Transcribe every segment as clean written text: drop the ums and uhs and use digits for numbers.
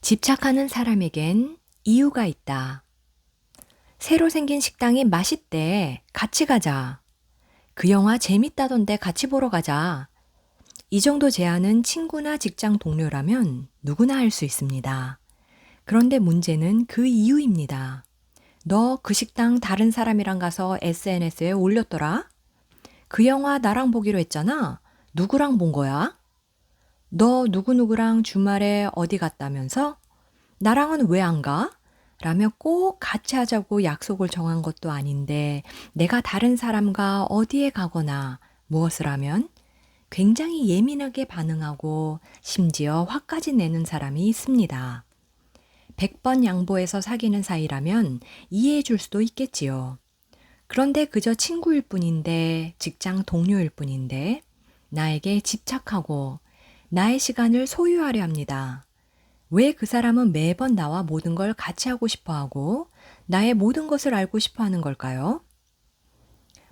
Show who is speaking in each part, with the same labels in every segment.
Speaker 1: 집착하는 사람에겐 이유가 있다. 새로 생긴 식당이 맛있대. 같이 가자. 그 영화 재밌다던데 같이 보러 가자. 이 정도 제안은 친구나 직장 동료라면 누구나 할 수 있습니다. 그런데 문제는 그 이유입니다. 너 그 식당 다른 사람이랑 가서 SNS에 올렸더라? 그 영화 나랑 보기로 했잖아. 누구랑 본 거야? 너 누구누구랑 주말에 어디 갔다면서? 나랑은 왜 안 가? 라며 꼭 같이 하자고 약속을 정한 것도 아닌데 내가 다른 사람과 어디에 가거나 무엇을 하면 굉장히 예민하게 반응하고 심지어 화까지 내는 사람이 있습니다. 100번 양보해서 사귀는 사이라면 이해해 줄 수도 있겠지요. 그런데 그저 친구일 뿐인데, 직장 동료일 뿐인데, 나에게 집착하고 나의 시간을 소유하려 합니다. 왜 그 사람은 매번 나와 모든 걸 같이 하고 싶어 하고 나의 모든 것을 알고 싶어 하는 걸까요?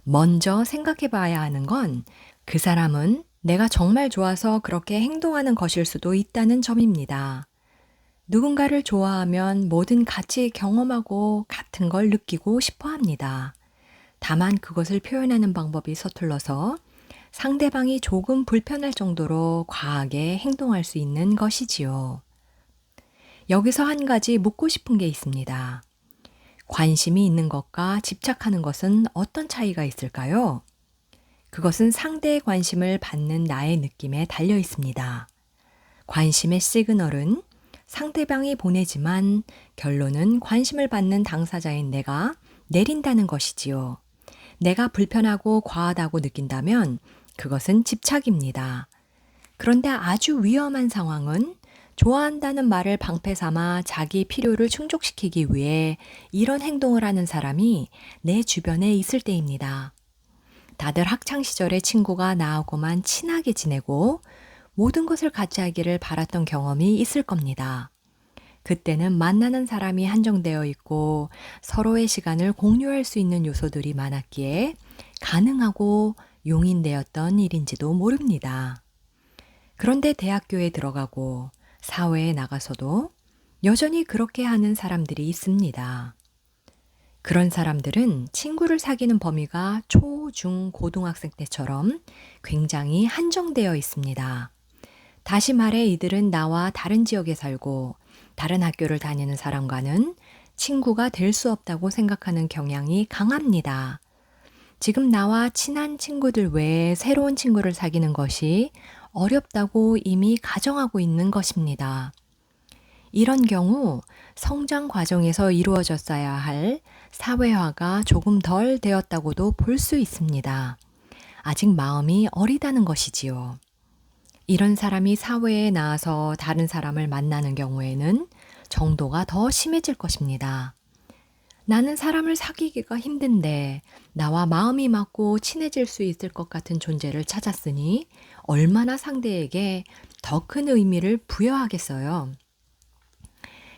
Speaker 1: 먼저 생각해 봐야 하는 건 그 사람은 내가 정말 좋아서 그렇게 행동하는 것일 수도 있다는 점입니다. 누군가를 좋아하면 뭐든 같이 경험하고 같은 걸 느끼고 싶어 합니다. 다만 그것을 표현하는 방법이 서툴러서 상대방이 조금 불편할 정도로 과하게 행동할 수 있는 것이지요. 여기서 한 가지 묻고 싶은 게 있습니다. 관심이 있는 것과 집착하는 것은 어떤 차이가 있을까요? 그것은 상대의 관심을 받는 나의 느낌에 달려 있습니다. 관심의 시그널은 상대방이 보내지만 결론은 관심을 받는 당사자인 내가 내린다는 것이지요. 내가 불편하고 과하다고 느낀다면 그것은 집착입니다. 그런데 아주 위험한 상황은 좋아한다는 말을 방패 삼아 자기 필요를 충족시키기 위해 이런 행동을 하는 사람이 내 주변에 있을 때입니다. 다들 학창시절에 친구가 나하고만 친하게 지내고 모든 것을 같이 하기를 바랐던 경험이 있을 겁니다. 그때는 만나는 사람이 한정되어 있고 서로의 시간을 공유할 수 있는 요소들이 많았기에 가능하고 용인되었던 일인지도 모릅니다. 그런데 대학교에 들어가고 사회에 나가서도 여전히 그렇게 하는 사람들이 있습니다. 그런 사람들은 친구를 사귀는 범위가 초, 중, 고등학생 때처럼 굉장히 한정되어 있습니다. 다시 말해 이들은 나와 다른 지역에 살고 다른 학교를 다니는 사람과는 친구가 될 수 없다고 생각하는 경향이 강합니다. 지금 나와 친한 친구들 외에 새로운 친구를 사귀는 것이 어렵다고 이미 가정하고 있는 것입니다. 이런 경우 성장 과정에서 이루어졌어야 할 사회화가 조금 덜 되었다고도 볼 수 있습니다. 아직 마음이 어리다는 것이지요. 이런 사람이 사회에 나와서 다른 사람을 만나는 경우에는 정도가 더 심해질 것입니다. 나는 사람을 사귀기가 힘든데 나와 마음이 맞고 친해질 수 있을 것 같은 존재를 찾았으니 얼마나 상대에게 더 큰 의미를 부여하겠어요.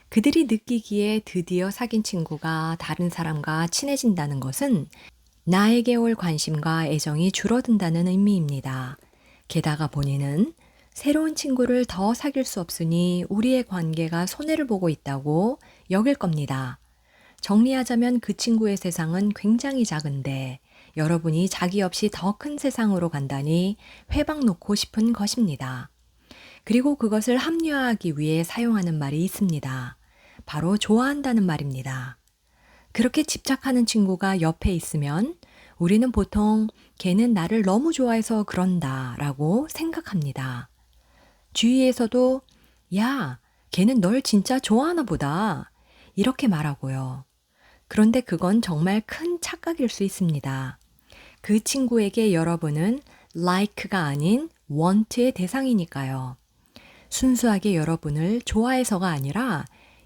Speaker 1: 그들이 느끼기에 드디어 사귄 친구가 다른 사람과 친해진다는 것은 나에게 올 관심과 애정이 줄어든다는 의미입니다. 게다가 본인은 새로운 친구를 더 사귈 수 없으니 우리의 관계가 손해를 보고 있다고 여길 겁니다. 정리하자면 그 친구의 세상은 굉장히 작은데 여러분이 자기 없이 더 큰 세상으로 간다니 회방 놓고 싶은 것입니다. 그리고 그것을 합리화하기 위해 사용하는 말이 있습니다. 바로 좋아한다는 말입니다. 그렇게 집착하는 친구가 옆에 있으면 우리는 보통 걔는 나를 너무 좋아해서 그런다 라고 생각합니다. 주위에서도 야, 걔는 널 진짜 좋아하나 보다 이렇게 말하고요. 그런데 그건 정말 큰 착각일 수 있습니다. 그 친구에게 여러분은 like가 아닌 want의 대상이니까요. 순수하게 여러분을 좋아해서가 아니라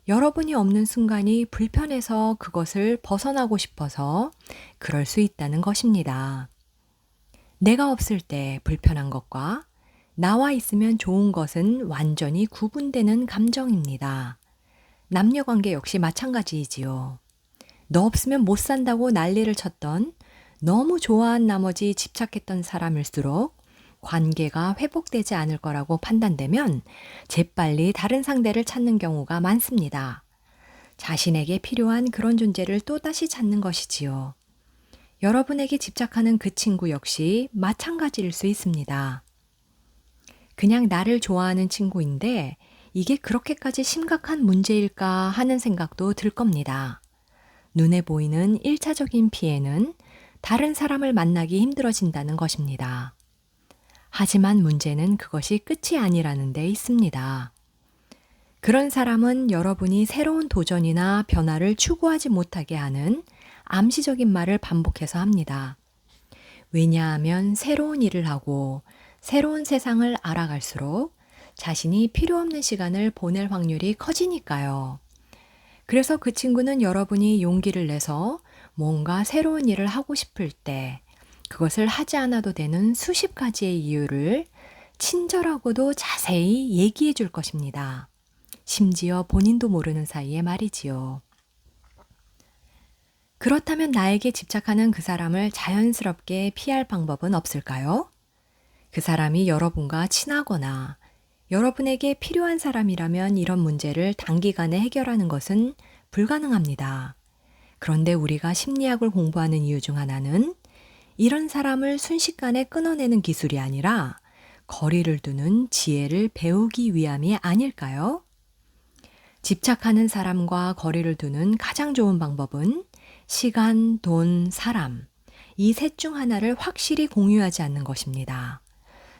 Speaker 1: 여러분이 없는 순간이 불편해서 그것을 벗어나고 싶어서 그럴 수 있다는 것입니다. 내가 없을 때 불편한 것과 나와 있으면 좋은 것은 완전히 구분되는 감정입니다. 남녀 관계 역시 마찬가지이지요. 너 없으면 못 산다고 난리를 쳤던 너무 좋아한 나머지 집착했던 사람일수록 관계가 회복되지 않을 거라고 판단되면 재빨리 다른 상대를 찾는 경우가 많습니다. 자신에게 필요한 그런 존재를 또다시 찾는 것이지요. 여러분에게 집착하는 그 친구 역시 마찬가지일 수 있습니다. 그냥 나를 좋아하는 친구인데 이게 그렇게까지 심각한 문제일까 하는 생각도 들 겁니다. 눈에 보이는 1차적인 피해는 다른 사람을 만나기 힘들어진다는 것입니다. 하지만 문제는 그것이 끝이 아니라는 데 있습니다. 그런 사람은 여러분이 새로운 도전이나 변화를 추구하지 못하게 하는 암시적인 말을 반복해서 합니다. 왜냐하면 새로운 일을 하고 새로운 세상을 알아갈수록 자신이 필요 없는 시간을 보낼 확률이 커지니까요. 그래서 그 친구는 여러분이 용기를 내서 뭔가 새로운 일을 하고 싶을 때 그것을 하지 않아도 되는 수십 가지의 이유를 친절하고도 자세히 얘기해 줄 것입니다. 심지어 본인도 모르는 사이에 말이지요. 그렇다면 나에게 집착하는 그 사람을 자연스럽게 피할 방법은 없을까요? 그 사람이 여러분과 친하거나 여러분에게 필요한 사람이라면 이런 문제를 단기간에 해결하는 것은 불가능합니다. 그런데 우리가 심리학을 공부하는 이유 중 하나는 이런 사람을 순식간에 끊어내는 기술이 아니라 거리를 두는 지혜를 배우기 위함이 아닐까요? 집착하는 사람과 거리를 두는 가장 좋은 방법은 시간, 돈, 사람, 이 셋 중 하나를 확실히 공유하지 않는 것입니다.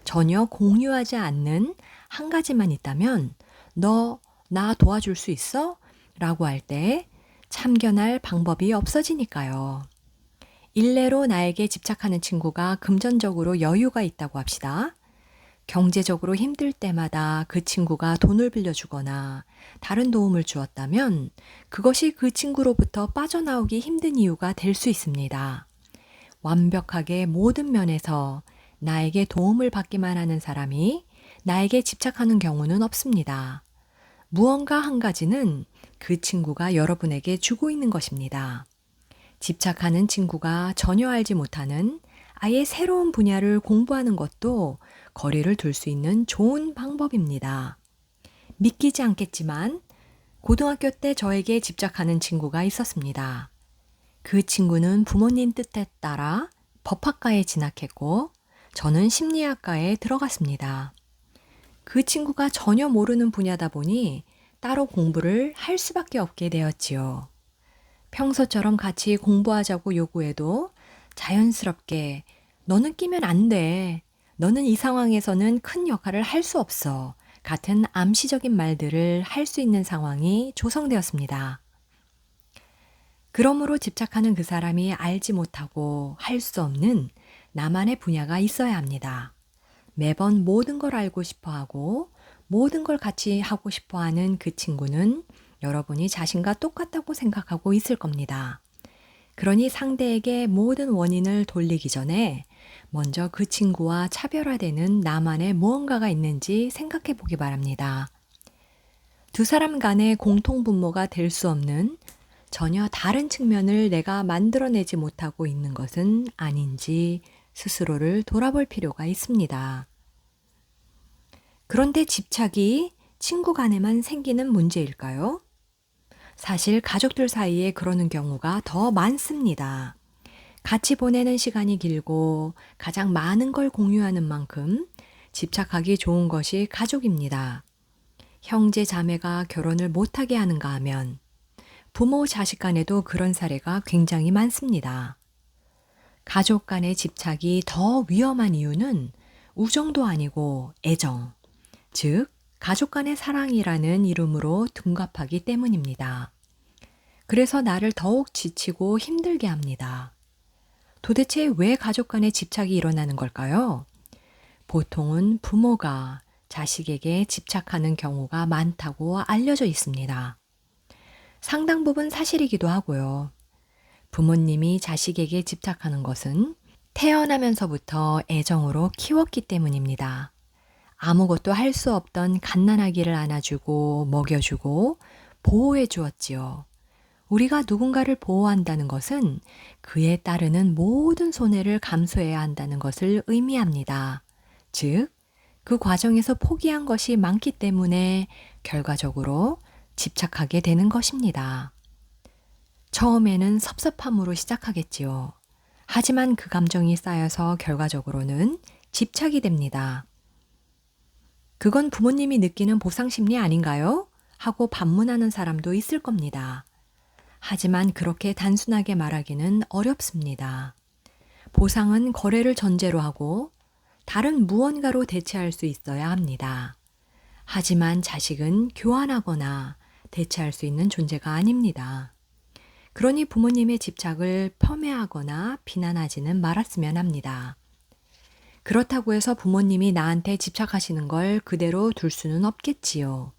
Speaker 1: 전혀 공유하지 않는 한 가지만 있다면 너 나 도와줄 수 있어? 라고 할 때 참견할 방법이 없어지니까요. 일례로 나에게 집착하는 친구가 금전적으로 여유가 있다고 합시다. 경제적으로 힘들 때마다 그 친구가 돈을 빌려주거나 다른 도움을 주었다면 그것이 그 친구로부터 빠져나오기 힘든 이유가 될 수 있습니다. 완벽하게 모든 면에서 나에게 도움을 받기만 하는 사람이 나에게 집착하는 경우는 없습니다. 무언가 한 가지는 그 친구가 여러분에게 주고 있는 것입니다. 집착하는 친구가 전혀 알지 못하는 아예 새로운 분야를 공부하는 것도 거리를 둘 수 있는 좋은 방법입니다. 믿기지 않겠지만 고등학교 때 저에게 집착하는 친구가 있었습니다. 그 친구는 부모님 뜻에 따라 법학과에 진학했고 저는 심리학과에 들어갔습니다. 그 친구가 전혀 모르는 분야다 보니 따로 공부를 할 수밖에 없게 되었지요. 평소처럼 같이 공부하자고 요구해도 자연스럽게 너는 끼면 안 돼. 너는 이 상황에서는 큰 역할을 할 수 없어. 같은 암시적인 말들을 할 수 있는 상황이 조성되었습니다. 그러므로 집착하는 그 사람이 알지 못하고 할 수 없는 나만의 분야가 있어야 합니다. 매번 모든 걸 알고 싶어 하고 모든 걸 같이 하고 싶어 하는 그 친구는 여러분이 자신과 똑같다고 생각하고 있을 겁니다. 그러니 상대에게 모든 원인을 돌리기 전에 먼저 그 친구와 차별화되는 나만의 무언가가 있는지 생각해 보기 바랍니다. 두 사람 간의 공통 분모가 될 수 없는 전혀 다른 측면을 내가 만들어내지 못하고 있는 것은 아닌지 스스로를 돌아볼 필요가 있습니다. 그런데 집착이 친구 간에만 생기는 문제일까요? 사실 가족들 사이에 그러는 경우가 더 많습니다. 같이 보내는 시간이 길고 가장 많은 걸 공유하는 만큼 집착하기 좋은 것이 가족입니다. 형제 자매가 결혼을 못하게 하는가 하면 부모 자식 간에도 그런 사례가 굉장히 많습니다. 가족 간의 집착이 더 위험한 이유는 우정도 아니고 애정, 즉 가족 간의 사랑이라는 이름으로 둔갑하기 때문입니다. 그래서 나를 더욱 지치고 힘들게 합니다. 도대체 왜 가족 간의 집착이 일어나는 걸까요? 보통은 부모가 자식에게 집착하는 경우가 많다고 알려져 있습니다. 상당 부분 사실이기도 하고요. 부모님이 자식에게 집착하는 것은 태어나면서부터 애정으로 키웠기 때문입니다. 아무것도 할 수 없던 갓난아기를 안아주고 먹여주고 보호해 주었지요. 우리가 누군가를 보호한다는 것은 그에 따르는 모든 손해를 감수해야 한다는 것을 의미합니다. 즉, 그 과정에서 포기한 것이 많기 때문에 결과적으로 집착하게 되는 것입니다. 처음에는 섭섭함으로 시작하겠지요. 하지만 그 감정이 쌓여서 결과적으로는 집착이 됩니다. 그건 부모님이 느끼는 보상 심리 아닌가요? 하고 반문하는 사람도 있을 겁니다. 하지만 그렇게 단순하게 말하기는 어렵습니다. 보상은 거래를 전제로 하고 다른 무언가로 대체할 수 있어야 합니다. 하지만 자식은 교환하거나 대체할 수 있는 존재가 아닙니다. 그러니 부모님의 집착을 폄훼하거나 비난하지는 말았으면 합니다. 그렇다고 해서 부모님이 나한테 집착하시는 걸 그대로 둘 수는 없겠지요.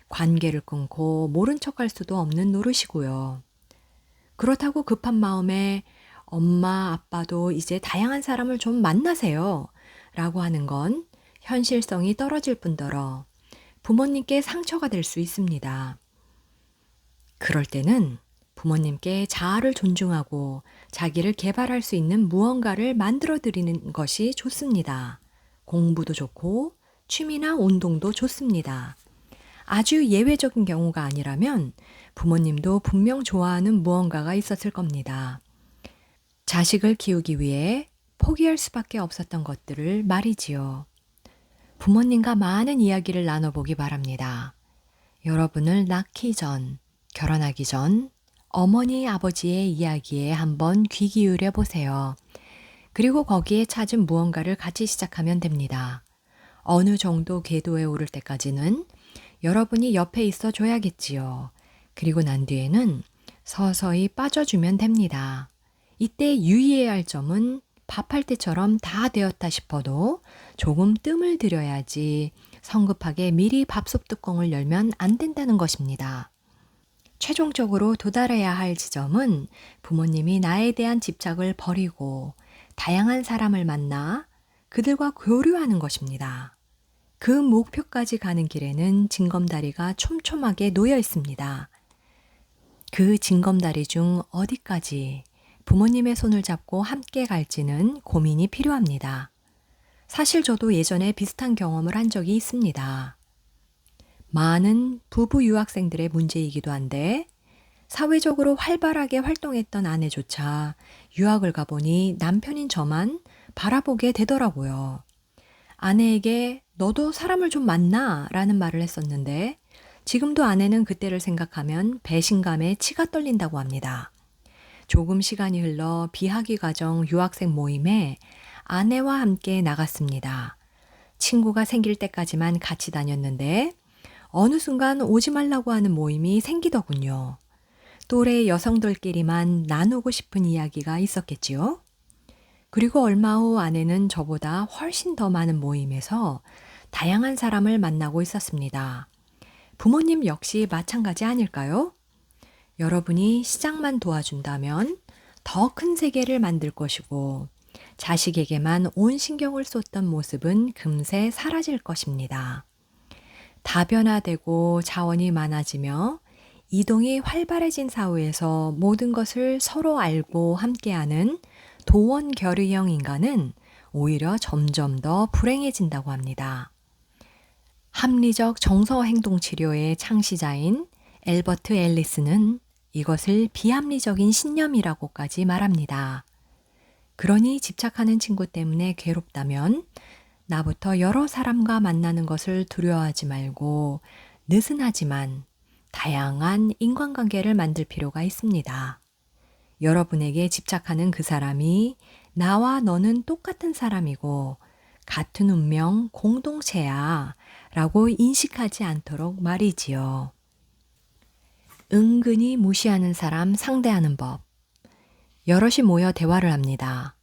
Speaker 1: 관계를 끊고 모른 척할 수도 없는 노릇이고요. 그렇다고 급한 마음에 엄마, 아빠도 이제 다양한 사람을 좀 만나세요. 라고 하는 건 현실성이 떨어질 뿐더러 부모님께 상처가 될 수 있습니다. 그럴 때는 부모님께 자아를 존중하고 자기를 개발할 수 있는 무언가를 만들어 드리는 것이 좋습니다. 공부도 좋고 취미나 운동도 좋습니다. 아주 예외적인 경우가 아니라면 부모님도 분명 좋아하는 무언가가 있었을 겁니다. 자식을 키우기 위해 포기할 수밖에 없었던 것들을 말이지요. 부모님과 많은 이야기를 나눠보기 바랍니다. 여러분을 낳기 전, 결혼하기 전 어머니, 아버지의 이야기에 한번 귀 기울여 보세요. 그리고 거기에 찾은 무언가를 같이 시작하면 됩니다. 어느 정도 궤도에 오를 때까지는 여러분이 옆에 있어 줘야겠지요. 그리고 난 뒤에는 서서히 빠져주면 됩니다. 이때 유의해야 할 점은 밥할 때처럼 다 되었다 싶어도 조금 뜸을 들여야지 성급하게 미리 밥솥 뚜껑을 열면 안 된다는 것입니다. 최종적으로 도달해야 할 지점은 부모님이 나에 대한 집착을 버리고 다양한 사람을 만나 그들과 교류하는 것입니다. 그 목표까지 가는 길에는 징검다리가 촘촘하게 놓여 있습니다. 그 징검다리 중 어디까지 부모님의 손을 잡고 함께 갈지는 고민이 필요합니다. 사실 저도 예전에 비슷한 경험을 한 적이 있습니다. 많은 부부 유학생들의 문제이기도 한데 사회적으로 활발하게 활동했던 아내조차 유학을 가보니 남편인 저만 바라보게 되더라고요. 아내에게 너도 사람을 좀 만나 라는 말을 했었는데 지금도 아내는 그때를 생각하면 배신감에 치가 떨린다고 합니다. 조금 시간이 흘러 비학위 과정 유학생 모임에 아내와 함께 나갔습니다. 친구가 생길 때까지만 같이 다녔는데 어느 순간 오지 말라고 하는 모임이 생기더군요. 또래 여성들끼리만 나누고 싶은 이야기가 있었겠지요. 그리고 얼마 후 아내는 저보다 훨씬 더 많은 모임에서 다양한 사람을 만나고 있었습니다. 부모님 역시 마찬가지 아닐까요? 여러분이 시작만 도와준다면 더 큰 세계를 만들 것이고 자식에게만 온 신경을 쏟던 모습은 금세 사라질 것입니다. 다변화되고 자원이 많아지며 이동이 활발해진 사회에서 모든 것을 서로 알고 함께하는 도원결의형 인간은 오히려 점점 더 불행해진다고 합니다. 합리적 정서 행동 치료의 창시자인 엘버트 앨리스는 이것을 비합리적인 신념이라고까지 말합니다. 그러니 집착하는 친구 때문에 괴롭다면 나부터 여러 사람과 만나는 것을 두려워하지 말고 느슨하지만 다양한 인간관계를 만들 필요가 있습니다. 여러분에게 집착하는 그 사람이 나와 너는 똑같은 사람이고 같은 운명 공동체야 라고 인식하지 않도록 말이지요. 은근히 무시하는 사람 상대하는 법. 여럿이 모여 대화를 합니다.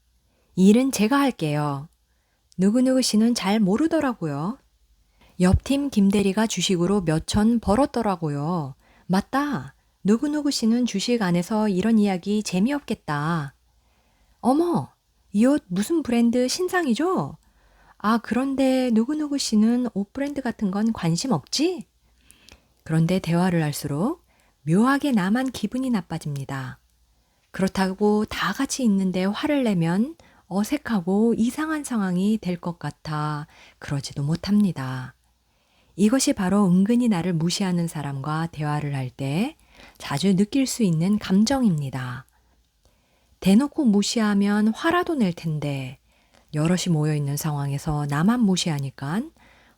Speaker 1: 이 일은 제가 할게요. 누구누구 씨는 잘 모르더라고요. 옆팀 김대리가 주식으로 몇천 벌었더라고요. 맞다. 누구누구 씨는 주식 안에서 이런 이야기 재미없겠다. 어머, 이 옷 무슨 브랜드 신상이죠? 아, 그런데 누구누구 씨는 옷 브랜드 같은 건 관심 없지? 그런데 대화를 할수록 묘하게 나만 기분이 나빠집니다. 그렇다고 다 같이 있는데 화를 내면 어색하고 이상한 상황이 될 것 같아 그러지도 못합니다. 이것이 바로 은근히 나를 무시하는 사람과 대화를 할 때 자주 느낄 수 있는 감정입니다. 대놓고 무시하면 화라도 낼 텐데 여럿이 모여 있는 상황에서 나만 무시하니까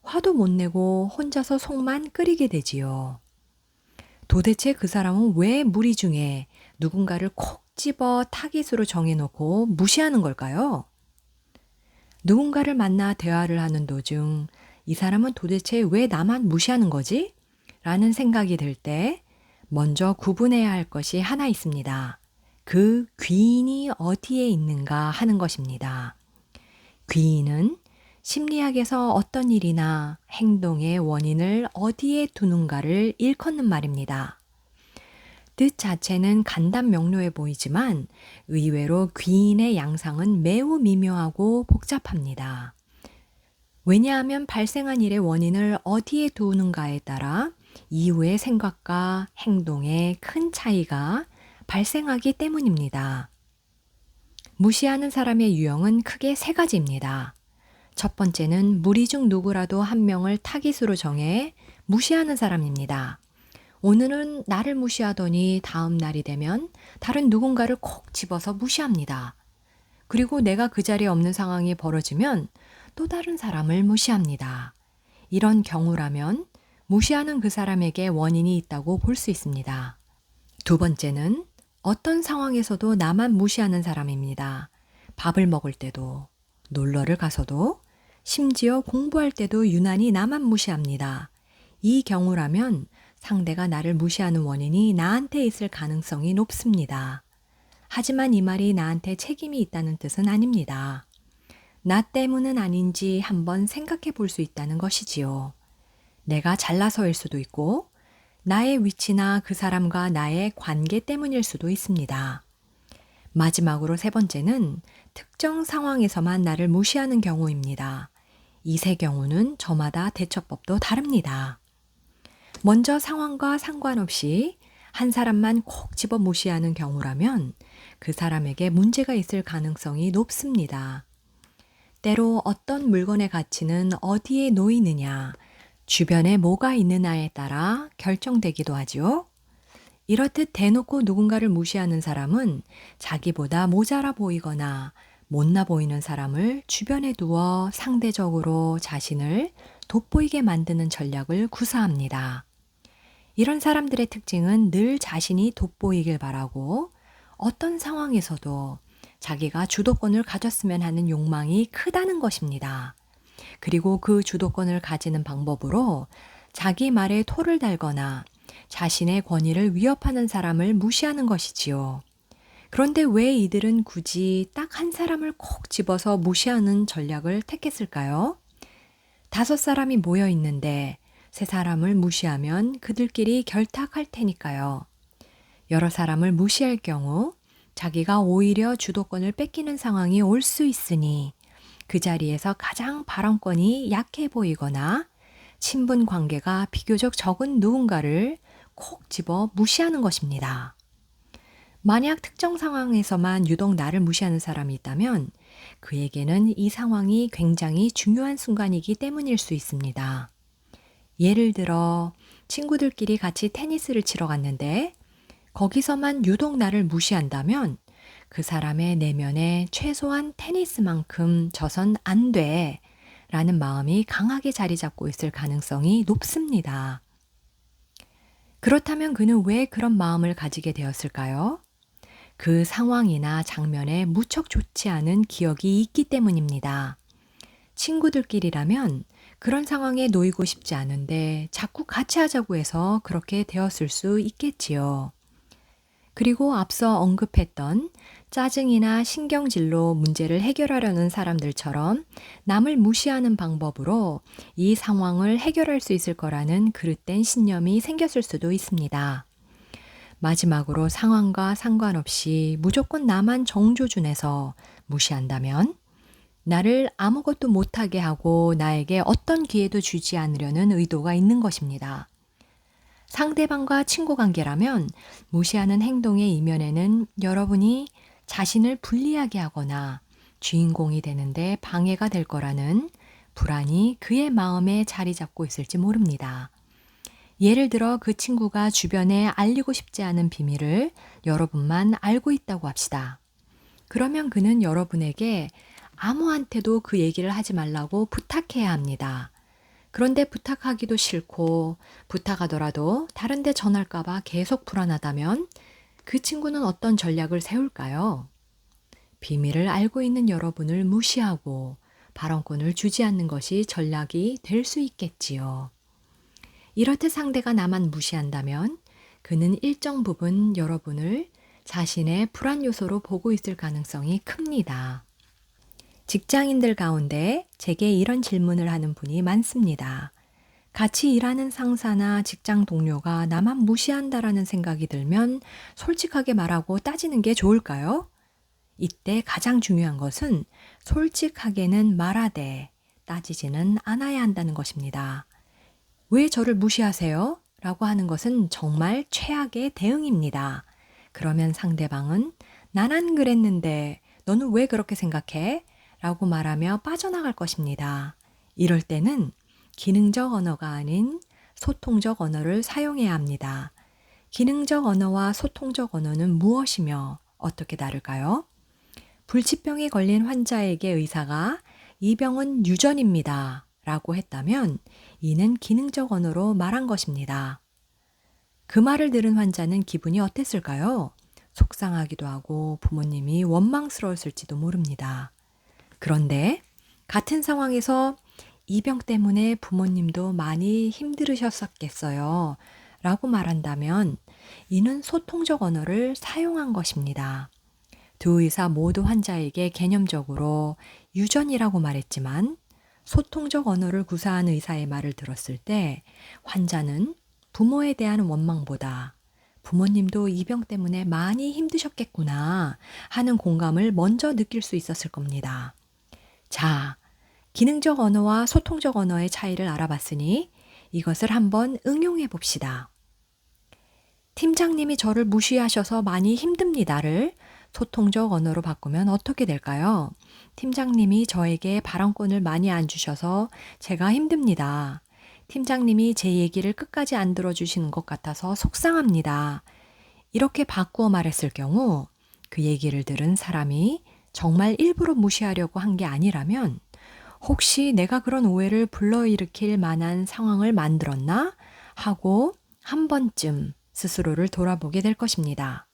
Speaker 1: 화도 못 내고 혼자서 속만 끓이게 되지요. 도대체 그 사람은 왜 무리 중에 누군가를 콕 집어 타깃으로 정해놓고 무시하는 걸까요? 누군가를 만나 대화를 하는 도중 이 사람은 도대체 왜 나만 무시하는 거지? 라는 생각이 들 때 먼저 구분해야 할 것이 하나 있습니다. 그 귀인이 어디에 있는가 하는 것입니다. 귀인은 심리학에서 어떤 일이나 행동의 원인을 어디에 두는가를 일컫는 말입니다. 뜻 자체는 간단 명료해 보이지만 의외로 귀인의 양상은 매우 미묘하고 복잡합니다. 왜냐하면 발생한 일의 원인을 어디에 두는가에 따라 이후의 생각과 행동에 큰 차이가 발생하기 때문입니다. 무시하는 사람의 유형은 크게 세 가지입니다. 첫 번째는 무리 중 누구라도 한 명을 타깃으로 정해 무시하는 사람입니다. 오늘은 나를 무시하더니 다음 날이 되면 다른 누군가를 콕 집어서 무시합니다. 그리고 내가 그 자리에 없는 상황이 벌어지면 또 다른 사람을 무시합니다. 이런 경우라면 무시하는 그 사람에게 원인이 있다고 볼 수 있습니다. 두 번째는 어떤 상황에서도 나만 무시하는 사람입니다. 밥을 먹을 때도, 놀러를 가서도, 심지어 공부할 때도 유난히 나만 무시합니다. 이 경우라면 상대가 나를 무시하는 원인이 나한테 있을 가능성이 높습니다. 하지만 이 말이 나한테 책임이 있다는 뜻은 아닙니다. 나 때문은 아닌지 한번 생각해 볼 수 있다는 것이지요. 내가 잘나서일 수도 있고, 나의 위치나 그 사람과 나의 관계 때문일 수도 있습니다. 마지막으로 세 번째는 특정 상황에서만 나를 무시하는 경우입니다. 이 세 경우는 저마다 대처법도 다릅니다. 먼저 상황과 상관없이 한 사람만 콕 집어 무시하는 경우라면 그 사람에게 문제가 있을 가능성이 높습니다. 때로 어떤 물건의 가치는 어디에 놓이느냐, 주변에 뭐가 있느냐에 따라 결정되기도 하지요. 이렇듯 대놓고 누군가를 무시하는 사람은 자기보다 모자라 보이거나 못나 보이는 사람을 주변에 두어 상대적으로 자신을 돋보이게 만드는 전략을 구사합니다. 이런 사람들의 특징은 늘 자신이 돋보이길 바라고 어떤 상황에서도 자기가 주도권을 가졌으면 하는 욕망이 크다는 것입니다. 그리고 그 주도권을 가지는 방법으로 자기 말에 토를 달거나 자신의 권위를 위협하는 사람을 무시하는 것이지요. 그런데 왜 이들은 굳이 딱 한 사람을 콕 집어서 무시하는 전략을 택했을까요? 5사람이 모여 있는데 3사람을 무시하면 그들끼리 결탁할 테니까요. 여러 사람을 무시할 경우 자기가 오히려 주도권을 뺏기는 상황이 올 수 있으니 그 자리에서 가장 발언권이 약해 보이거나 친분 관계가 비교적 적은 누군가를 콕 집어 무시하는 것입니다. 만약 특정 상황에서만 유독 나를 무시하는 사람이 있다면 그에게는 이 상황이 굉장히 중요한 순간이기 때문일 수 있습니다. 예를 들어 친구들끼리 같이 테니스를 치러 갔는데 거기서만 유독 나를 무시한다면 그 사람의 내면에 최소한 테니스만큼 져선 안 돼 라는 마음이 강하게 자리 잡고 있을 가능성이 높습니다. 그렇다면 그는 왜 그런 마음을 가지게 되었을까요? 그 상황이나 장면에 무척 좋지 않은 기억이 있기 때문입니다. 친구들끼리라면 그런 상황에 놓이고 싶지 않은데 자꾸 같이 하자고 해서 그렇게 되었을 수 있겠지요. 그리고 앞서 언급했던 짜증이나 신경질로 문제를 해결하려는 사람들처럼 남을 무시하는 방법으로 이 상황을 해결할 수 있을 거라는 그릇된 신념이 생겼을 수도 있습니다. 마지막으로 상황과 상관없이 무조건 나만 정조준해서 무시한다면 나를 아무것도 못하게 하고 나에게 어떤 기회도 주지 않으려는 의도가 있는 것입니다. 상대방과 친구 관계라면 무시하는 행동의 이면에는 여러분이 자신을 불리하게 하거나 주인공이 되는데 방해가 될 거라는 불안이 그의 마음에 자리 잡고 있을지 모릅니다. 예를 들어 그 친구가 주변에 알리고 싶지 않은 비밀을 여러분만 알고 있다고 합시다. 그러면 그는 여러분에게 아무한테도 그 얘기를 하지 말라고 부탁해야 합니다. 그런데 부탁하기도 싫고 부탁하더라도 다른 데 전할까봐 계속 불안하다면 그 친구는 어떤 전략을 세울까요? 비밀을 알고 있는 여러분을 무시하고 발언권을 주지 않는 것이 전략이 될 수 있겠지요. 이렇듯 상대가 나만 무시한다면 그는 일정 부분 여러분을 자신의 불안 요소로 보고 있을 가능성이 큽니다. 직장인들 가운데 제게 이런 질문을 하는 분이 많습니다. 같이 일하는 상사나 직장 동료가 나만 무시한다라는 생각이 들면 솔직하게 말하고 따지는 게 좋을까요? 이때 가장 중요한 것은 솔직하게는 말하되 따지지는 않아야 한다는 것입니다. 왜 저를 무시하세요? 라고 하는 것은 정말 최악의 대응입니다. 그러면 상대방은 난 안 그랬는데 너는 왜 그렇게 생각해? 라고 말하며 빠져나갈 것입니다. 이럴 때는 기능적 언어가 아닌 소통적 언어를 사용해야 합니다. 기능적 언어와 소통적 언어는 무엇이며 어떻게 다를까요? 불치병에 걸린 환자에게 의사가 이 병은 유전입니다. 라고 했다면 이는 기능적 언어로 말한 것입니다. 그 말을 들은 환자는 기분이 어땠을까요? 속상하기도 하고 부모님이 원망스러웠을지도 모릅니다. 그런데 같은 상황에서 이 병 때문에 부모님도 많이 힘들으셨었겠어요. 라고 말한다면 이는 소통적 언어를 사용한 것입니다. 두 의사 모두 환자에게 개념적으로 유전이라고 말했지만 소통적 언어를 구사한 의사의 말을 들었을 때 환자는 부모에 대한 원망보다 부모님도 이 병 때문에 많이 힘드셨겠구나 하는 공감을 먼저 느낄 수 있었을 겁니다. 자, 기능적 언어와 소통적 언어의 차이를 알아봤으니 이것을 한번 응용해 봅시다. 팀장님이 저를 무시하셔서 많이 힘듭니다를 소통적 언어로 바꾸면 어떻게 될까요? 팀장님이 저에게 발언권을 많이 안 주셔서 제가 힘듭니다. 팀장님이 제 얘기를 끝까지 안 들어주시는 것 같아서 속상합니다. 이렇게 바꾸어 말했을 경우 그 얘기를 들은 사람이 정말 일부러 무시하려고 한 게 아니라면 혹시 내가 그런 오해를 불러일으킬 만한 상황을 만들었나 하고 한 번쯤 스스로를 돌아보게 될 것입니다.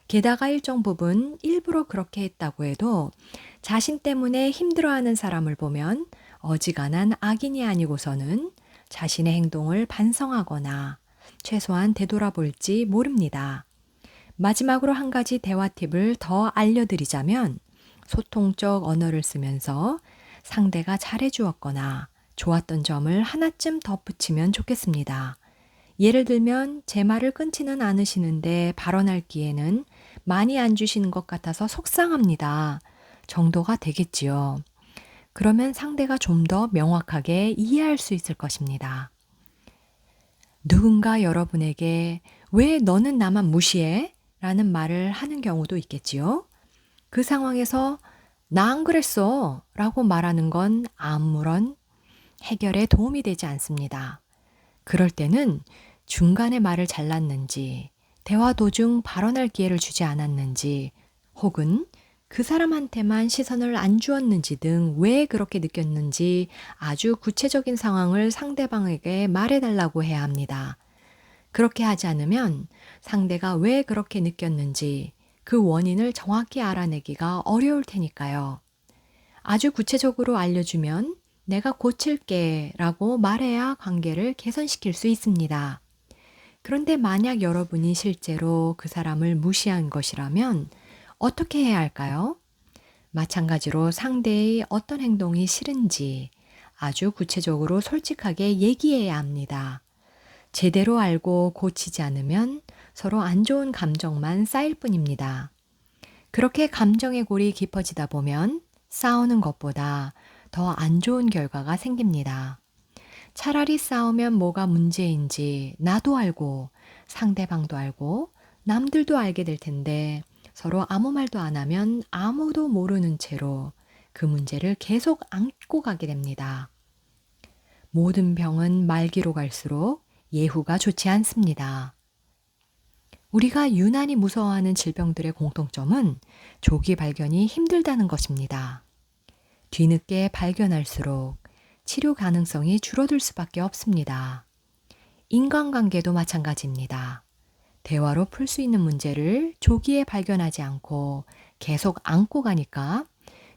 Speaker 1: 게다가 일정 부분 일부러 그렇게 했다고 해도 자신 때문에 힘들어하는 사람을 보면 어지간한 악인이 아니고서는 자신의 행동을 반성하거나 최소한 되돌아볼지 모릅니다. 마지막으로 한 가지 대화 팁을 더 알려드리자면 소통적 언어를 쓰면서 상대가 잘해주었거나 좋았던 점을 하나쯤 덧붙이면 좋겠습니다. 예를 들면 제 말을 끊지는 않으시는데 발언할 기회는 많이 안 주시는 것 같아서 속상합니다. 정도가 되겠지요. 그러면 상대가 좀 더 명확하게 이해할 수 있을 것입니다. 누군가 여러분에게 왜 너는 나만 무시해? 라는 말을 하는 경우도 있겠지요. 그 상황에서 나 안 그랬어 라고 말하는 건 아무런 해결에 도움이 되지 않습니다. 그럴 때는 중간에 말을 잘랐는지, 대화 도중 발언할 기회를 주지 않았는지, 혹은 그 사람한테만 시선을 안 주었는지 등 왜 그렇게 느꼈는지 아주 구체적인 상황을 상대방에게 말해달라고 해야 합니다. 그렇게 하지 않으면 상대가 왜 그렇게 느꼈는지 그 원인을 정확히 알아내기가 어려울 테니까요. 아주 구체적으로 알려주면 내가 고칠게 라고 말해야 관계를 개선시킬 수 있습니다. 그런데 만약 여러분이 실제로 그 사람을 무시한 것이라면 어떻게 해야 할까요? 마찬가지로 상대의 어떤 행동이 싫은지 아주 구체적으로 솔직하게 얘기해야 합니다. 제대로 알고 고치지 않으면 서로 안 좋은 감정만 쌓일 뿐입니다. 그렇게 감정의 골이 깊어지다 보면 싸우는 것보다 더 안 좋은 결과가 생깁니다. 차라리 싸우면 뭐가 문제인지 나도 알고 상대방도 알고 남들도 알게 될 텐데 서로 아무 말도 안 하면 아무도 모르는 채로 그 문제를 계속 안고 가게 됩니다. 모든 병은 말기로 갈수록 예후가 좋지 않습니다. 우리가 유난히 무서워하는 질병들의 공통점은 조기 발견이 힘들다는 것입니다. 뒤늦게 발견할수록 치료 가능성이 줄어들 수밖에 없습니다. 인간관계도 마찬가지입니다. 대화로 풀 수 있는 문제를 조기에 발견하지 않고 계속 안고 가니까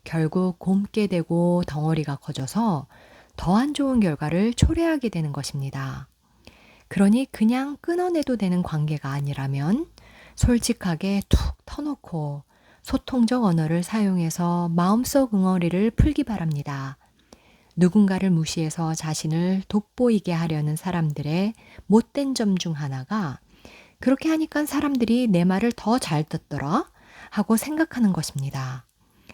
Speaker 1: 결국 곪게 되고 덩어리가 커져서 더 안 좋은 결과를 초래하게 되는 것입니다. 그러니 그냥 끊어내도 되는 관계가 아니라면 솔직하게 툭 터놓고 소통적 언어를 사용해서 마음속 응어리를 풀기 바랍니다. 누군가를 무시해서 자신을 돋보이게 하려는 사람들의 못된 점 중 하나가 그렇게 하니까 사람들이 내 말을 더 잘 듣더라 하고 생각하는 것입니다.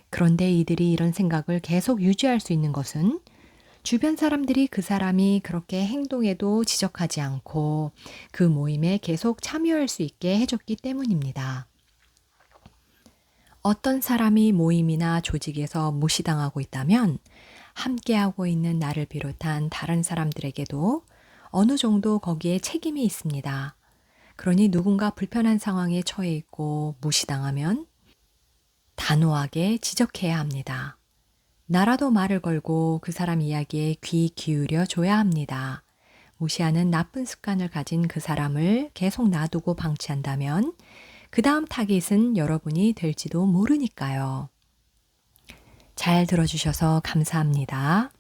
Speaker 1: 그런데 이들이 이런 생각을 계속 유지할 수 있는 것은 주변 사람들이 그 사람이 그렇게 행동해도 지적하지 않고 그 모임에 계속 참여할 수 있게 해줬기 때문입니다. 어떤 사람이 모임이나 조직에서 무시당하고 있다면 함께하고 있는 나를 비롯한 다른 사람들에게도 어느 정도 거기에 책임이 있습니다. 그러니 누군가 불편한 상황에 처해 있고 무시당하면 단호하게 지적해야 합니다. 나라도 말을 걸고 그 사람 이야기에 귀 기울여 줘야 합니다. 무시하는 나쁜 습관을 가진 그 사람을 계속 놔두고 방치한다면 그 다음 타깃은 여러분이 될지도 모르니까요. 잘 들어주셔서 감사합니다.